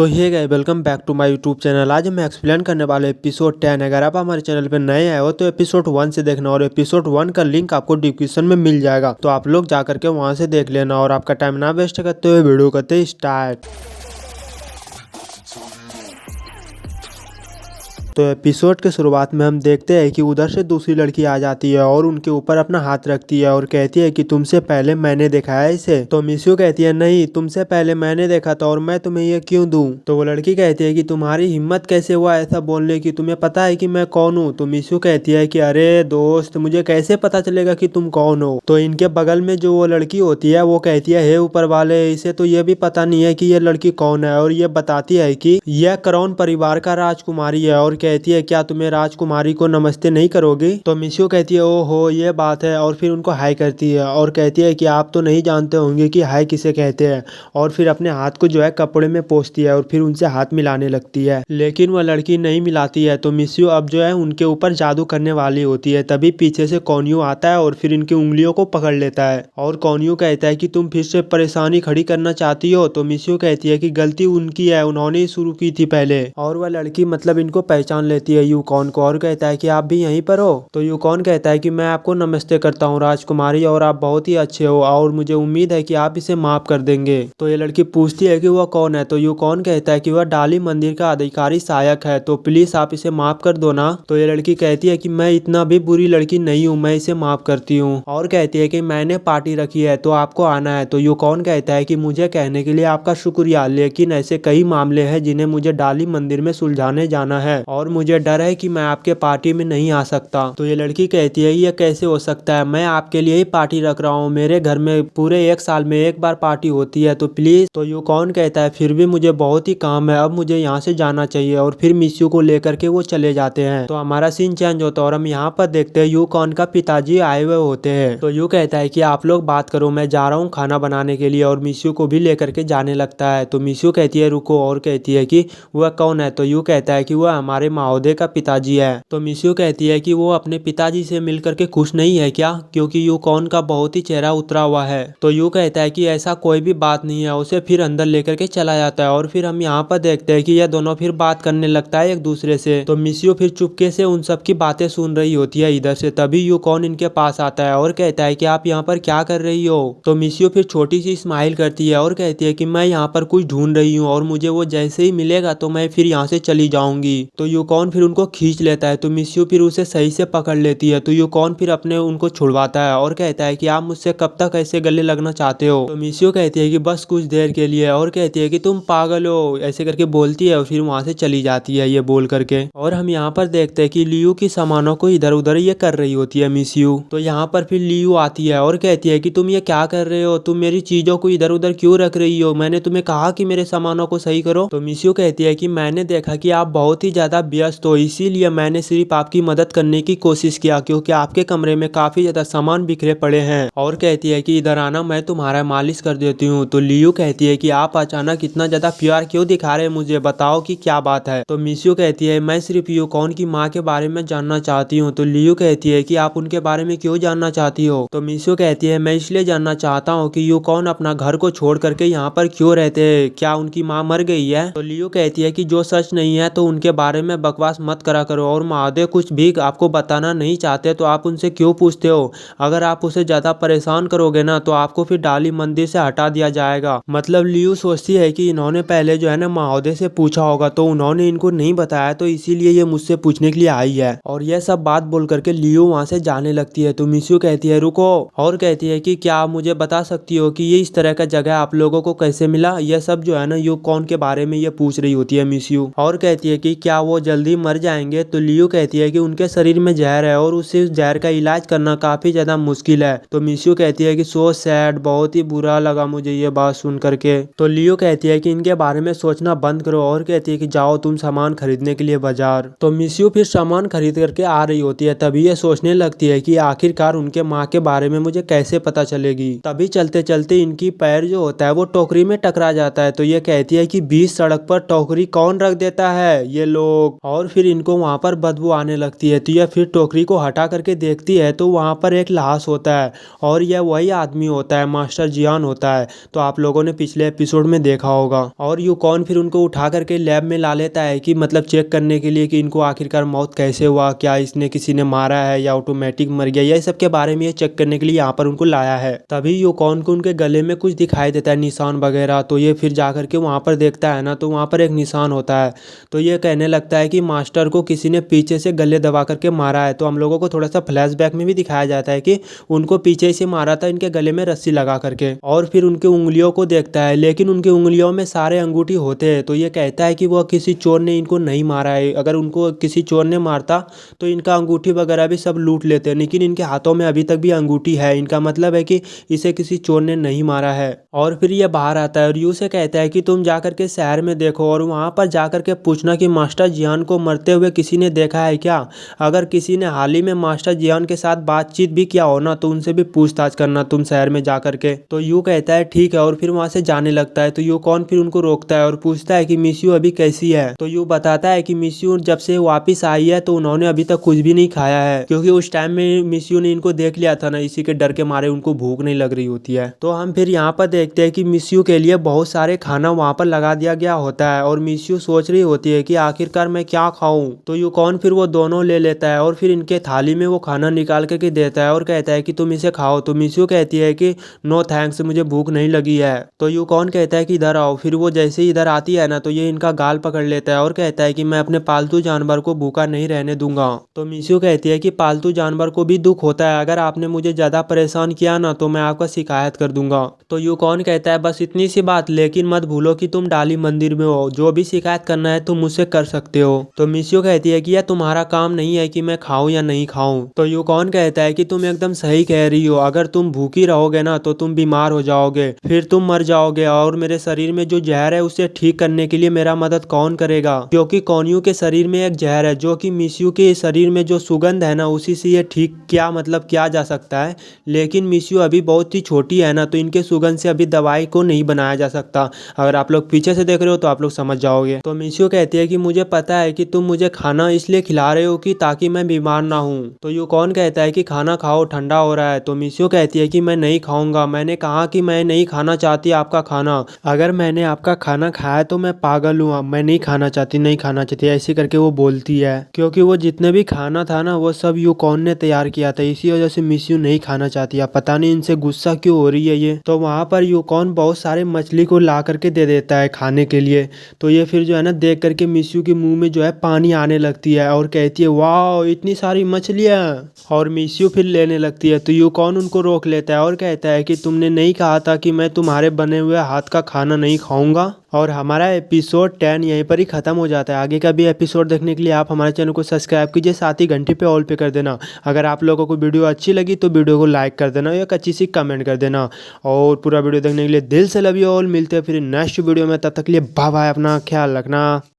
तो hey guys welcome back to my YouTube channel. आज मैं एक्सप्लेन करने वाले एपिसोड 10। अगर आप हमारे चैनल पे नए आए हो तो एपिसोड 1 से देखना और एपिसोड 1 का लिंक आपको डिस्क्रिप्शन में मिल जाएगा, तो आप लोग जा करके वहां से देख लेना। और आपका टाइम ना वेस्ट करते हुए वीडियो करते स्टार्ट। तो एपिसोड के शुरुआत में हम देखते हैं कि उधर से दूसरी लड़की आ जाती है और उनके ऊपर अपना हाथ रखती है और कहती है कि तुमसे पहले मैंने देखा है इसे। तो मिस्यू कहती है नहीं, तुमसे पहले मैंने देखा था और मैं तुम्हें ये क्यों दूं। तो वो लड़की कहती है कि तुम्हारी हिम्मत कैसे हुआ ऐसा बोलने की, तुम्हें पता है कि मैं कौन हूँ। तो मिस्यू कहती है कि अरे दोस्त, मुझे कैसे पता चलेगा कि तुम कौन हो। तो इनके बगल में जो वो लड़की होती है वो कहती है हे ऊपर वाले, इसे तो ये भी पता नहीं है कि ये लड़की कौन है। और ये बताती है कि यह क्राउन परिवार का राजकुमारी है और कहती है क्या तुम्हें राजकुमारी को नमस्ते नहीं करोगी। तो मिस्यू कहती है ओहो ये बात है, और फिर उनको हाय करती है और कहती है कि आप तो नहीं जानते होंगे कि हाय किसे कहते हैं। और फिर अपने हाथ को जो है कपड़े में पोंछती है और फिर उनसे हाथ मिलाने लगती है, लेकिन वह लड़की नहीं मिलाती है। तो मिस्यू अब जो है उनके ऊपर जादू करने वाली होती है, तभी पीछे से कोन्यू आता है और फिर इनकी उंगलियों को पकड़ लेता है। और कोन्यू कहता है कि तुम फिर से परेशानी खड़ी करना चाहती हो। तो मिस्यू कहती है कि गलती उनकी है, उन्होंने ही शुरू की थी पहले। और वह लड़की मतलब इनको पहचान लेती है यूकॉन को और कहता है कि आप भी यहीं पर हो। तो यूकॉन कहता है कि मैं आपको नमस्ते करता हूँ राजकुमारी, और आप बहुत ही अच्छे हो और मुझे उम्मीद है कि आप इसे माफ कर देंगे। तो ये लड़की पूछती है कि वह कौन है। तो यूकॉन कहता है कि वह डाली मंदिर का अधिकारी सहायक है, तो प्लीज आप इसे माफ कर दो ना। तो ये लड़की कहती है कि मैं इतना भी बुरी लड़की नहीं हूँ, मैं इसे माफ करती हूँ। और कहती है कि मैंने पार्टी रखी है तो आपको आना है। तो यूकॉन कहता है कि मुझे कहने के लिए आपका शुक्रिया, लेकिन ऐसे कई मामले हैं जिन्हें मुझे डाली मंदिर में सुलझाने जाना है और मुझे डर है कि मैं आपके पार्टी में नहीं आ सकता। तो ये लड़की कहती है ये कैसे हो सकता है, मैं आपके लिए ही पार्टी रख रहा हूँ, मेरे घर में पूरे एक साल में एक बार पार्टी होती है, तो प्लीज। तो यूकॉन कहता है फिर भी मुझे बहुत ही काम है, अब मुझे यहाँ से जाना चाहिए। और फिर मिस्यू को लेकर के वो चले जाते हैं। तो हमारा सीन चेंज होता है और हम यहाँ पर देखते हैं यूकॉन का पिताजी आए हुए होते हैं। तो यू कहता है कि आप लोग बात करो, मैं जा रहा हूँ खाना बनाने के लिए, और मिस्यू को भी लेकर के जाने लगता है। तो मिस्यू कहती है रुको, और कहती है कि वह कौन है। तो यू कहता है कि वह हमारे महोदय का पिताजी है। तो मिस्यू कहती है कि वो अपने पिताजी से मिलकर के खुश नहीं है क्या, क्योंकि यूकॉन का बहुत ही चेहरा उतरा हुआ है। तो यू कहता है कि ऐसा कोई भी बात नहीं है, उसे फिर अंदर लेकर के चला जाता है। और फिर हम यहाँ पर देखते हैं कि यह दोनों फिर बात करने लगता है एक दूसरे से। तो मिस्यू फिर चुपके से उन सब की बातें सुन रही होती है इधर से, तभी यूकॉन इनके पास आता है और कहता है कि आप यहाँ पर क्या कर रही हो। तो मिस्यू फिर छोटी सी स्माइल करती है और कहती है कि मैं यहाँ पर कुछ ढूंढ रही हूँ और मुझे वो जैसे ही मिलेगा तो मैं फिर यहाँ से चली जाऊंगी। तो यूकॉन फिर उनको खींच लेता है। तो मिस्यू फिर उसे सही से पकड़ लेती है। तो यूकॉन फिर अपने उनको छुड़वाता है और कहता है कि आप मुझसे कब तक ऐसे गले लगना चाहते हो। तो मिस्यू कहती है कि बस कुछ देर के लिए, और कहती है कि तुम पागल हो ऐसे करके बोलती है और फिर वहां से चली जाती है ये बोल करके। और हम यहाँ पर देखते हैं कि लियू की सामानों को इधर उधर ये कर रही होती है मिस्यू। तो यहाँ पर फिर लियू आती है और कहती है कि तुम ये क्या कर रहे हो, तुम मेरी चीजों को इधर उधर क्यों रख रही हो, मैंने तुम्हें कहा कि मेरे सामानों को सही करो। तो मिस्यू कहती है कि मैंने देखा कि आप बहुत ही ज्यादा व्यस्त हो, इसीलिए मैंने सिर्फ आपकी मदद करने की कोशिश किया, क्योंकि आपके कमरे में काफी ज्यादा सामान बिखरे पड़े हैं। और कहती है कि इधर आना, मैं तुम्हारा मालिश कर देती हूँ। तो लियू कहती है कि आप अचानक इतना ज्यादा प्यार क्यों दिखा रहे हैं, मुझे बताओ कि क्या बात है। तो मिस्यू कहती है मैं सिर्फ यूकॉन की माँ के बारे में जानना चाहती हूँ। तो लियू कहती है कि आप उनके बारे में क्यों जानना चाहती हो। तो मिस्यू कहती है मैं इसलिए जानना चाहता हूँ कि यूकॉन अपना घर को छोड़ करके यहाँ पर क्यों रहते हैं, क्या उनकी माँ मर गई है। तो लियू कहती है कि जो सच नहीं है तो उनके बारे में बकवास मत करा करो, और महादेव कुछ भी आपको बताना नहीं चाहते तो आप उनसे क्यों पूछते हो। अगर आप उसे ज्यादा परेशान करोगे ना तो आपको फिर डाली मंदिर से हटा दिया जाएगा। मतलब लियू सोचती है कि इन्होंने पहले जो है ना महादेव से पूछा होगा, तो उन्होंने इनको नहीं बताया, तो इसीलिए ये मुझसे पूछने के लिए आई है। और यह सब बात बोल करके लियू वहाँ से जाने लगती है। तो मिस्यू कहती है रुको, और कहती है कि क्या आप मुझे बता सकती हो कि ये इस तरह का जगह आप लोगों को कैसे मिला। यह सब जो है ना यूकॉन के बारे में ये पूछ रही होती है मिस्यू। और कहती है कि क्या वो जल्दी मर जाएंगे। तो लियू कहती है कि उनके शरीर में जहर है और उससे उस जहर का इलाज करना काफी ज्यादा मुश्किल है। तो मिस्यू कहती है कि सो सैड, बहुत ही बुरा लगा मुझे ये बात सुन करके। तो लियू कहती है कि इनके बारे में सोचना बंद करो, और कहती है कि जाओ तुम सामान खरीदने के लिए बाजार। तो मिस्यू फिर सामान खरीद करके आ रही होती है, तभी ये सोचने लगती है कि आखिरकार उनके माँ के बारे में मुझे कैसे पता चलेगी। तभी चलते चलते इनकी पैर जो होता है वो टोकरी में टकरा जाता है। तो ये कहती है कि बीच सड़क पर टोकरी कौन रख देता है, ये लोग। और फिर इनको वहाँ पर बदबू आने लगती है। तो यह फिर टोकरी को हटा करके देखती है तो वहाँ पर एक लाश होता है और यह वही आदमी होता है, मास्टर जियान होता है। तो आप लोगों ने पिछले एपिसोड में देखा होगा। और यूकॉन फिर उनको उठा करके लैब में ला लेता है कि मतलब चेक करने के लिए कि इनको आखिरकार मौत कैसे हुआ, क्या इसने किसी ने मारा है या ऑटोमेटिक मर गया, यह सब के बारे में ये चेक करने के लिए यहाँ पर उनको लाया है। तभी यूकॉन को उनके गले में कुछ दिखाई देता है, निशान वगैरह। तो ये फिर जा करके वहाँ पर देखता है ना, तो वहाँ पर एक निशान होता है। तो ये कहने लगता है कि मास्टर को किसी ने पीछे से गले दबा करके मारा है। तो हम लोगों को थोड़ा सा फ्लैशबैक में भी दिखाया जाता है कि उनको पीछे से मारा था, इनके गले में रस्सी लगा करके। और फिर उनके उंगलियों को देखता है, लेकिन उनकी उंगलियों में सारे अंगूठी होते हैं। तो ये कहता है कि वह किसी चोर ने इनको नहीं मारा है, अगर उनको किसी चोर ने मारता तो इनका अंगूठी वगैरह भी सब लूट लेते, लेकिन इनके हाथों में अभी तक भी अंगूठी है। इनका मतलब है कि इसे किसी चोर ने नहीं मारा है। और फिर ये बाहर आता है और यू से कहता है कि तुम जाकर के शहर में देखो और वहाँ पर जाकर के पूछना कि मास्टर जियान को मरते हुए किसी ने देखा है क्या। अगर किसी ने हाल ही में मास्टर जियान के साथ बातचीत भी किया हो ना, तो उनसे भी पूछताछ करना तुम शहर में जा करके। तो यू कहता है ठीक है और फिर वहाँ से जाने लगता है। तो यूकॉन फिर उनको रोकता है और पूछता है कि मिस्यू अभी कैसी है। तो यू बताता है कि मिस्यू जब से वापिस आई है तो उन्होंने अभी तक कुछ भी नहीं खाया है, क्योंकि उस टाइम में मिस्यू ने इनको देख लिया था ना, इसी के डर के मारे उनको भूख नहीं लग रही होती है। तो हम फिर यहाँ पर देखते हैं कि मिस्यू के लिए बहुत सारे खाना वहाँ पर लगा दिया गया होता है और मिस्यू सोच रही होती है कि आखिरकार मैं क्या खाऊं। तो यूकॉन फिर वो दोनों ले लेता है और फिर इनके थाली में वो खाना निकाल करके देता है और कहता है कि तुम इसे खाओ। तो मिस्यू कहती है कि नो थैंक्स, मुझे भूख नहीं लगी है। तो यूकॉन कहता है कि इधर आओ। फिर वो जैसे ही इधर आती है ना, तो ये इनका गाल पकड़ लेता है और कहता है कि मैं अपने पालतू जानवर को भूखा नहीं रहने दूंगा। तो मिस्यू कहती है कि पालतू जानवर को भी दुख होता है, अगर आपने मुझे ज्यादा परेशान किया ना तो मैं आपका शिकायत कर दूंगा। तो यूकॉन कहता है बस इतनी सी बात, लेकिन मत भूलो कि तुम डाली मंदिर में हो, जो भी शिकायत करना है तुम मुझसे कर सकते हो। तो मिस्यू कहती है कि यह तुम्हारा काम नहीं है कि मैं खाऊं या नहीं खाऊं। तो यूकॉन कहता है कि तुम एकदम सही कह रही हो, अगर तुम भूखी रहोगे ना तो तुम बीमार हो जाओगे, फिर तुम मर जाओगे और मेरे शरीर में जो जहर है उसे ठीक करने के लिए मेरा मदद कौन करेगा, क्योंकि कॉन्यू के शरीर में एक जहर है जो कि मिस्यू के शरीर में जो सुगंध है ना उसी से ये ठीक किया जा सकता है। लेकिन मिस्यू अभी बहुत ही छोटी है ना, तो इनके सुगंध से अभी दवाई को नहीं बनाया जा सकता। अगर आप लोग पीछे से देख रहे हो तो आप लोग समझ जाओगे। तो मिस्यू कहती है कि मुझे पता है कि तुम मुझे खाना इसलिए खिला रहे हो कि ताकि मैं बीमार ना हूँ। तो यूकॉन कहता है कि खाना खाओ, ठंडा हो रहा है। तो मिस्यू कहती है कि मैं नहीं खाऊंगा, मैंने कहा कि मैं नहीं खाना चाहती आपका खाना, अगर मैंने आपका खाना खाया तो मैं पागल हूँ, मैं नहीं खाना चाहती, ऐसी करके वो बोलती है। क्योंकि वो जितने भी खाना था ना वो सब यूकॉन ने तैयार किया था, इसी वजह से मिस्यू नहीं खाना चाहती। अब पता नहीं इनसे गुस्सा क्यों हो रही है ये। तो वहाँ पर यूकॉन बहुत सारे मछली को ला करके दे देता है खाने के लिए। तो ये फिर जो है ना देख करके मिस्यू के मुंह में जो है पानी आने लगती है और कहती है वाह इतनी सारी मछलियाँ, और मिस्यू फिर लेने लगती है। तो यूकॉन उनको रोक लेता है और कहता है कि तुमने नहीं कहा था कि मैं तुम्हारे बने हुए हाथ का खाना नहीं खाऊंगा। और हमारा एपिसोड 10 यहीं पर ही खत्म हो जाता है। आगे का भी एपिसोड देखने के लिए आप हमारे चैनल को सब्सक्राइब कीजिए, साथ ही घंटी पे ऑल पे कर देना। अगर आप लोगों को वीडियो अच्छी लगी तो वीडियो को लाइक कर देना, एक अच्छी सी कमेंट कर देना। और पूरा वीडियो देखने के लिए दिल से लव यू ऑल। मिलते हैं फिर नेक्स्ट वीडियो में, तब तक के लिए बाय बाय, अपना ख्याल रखना।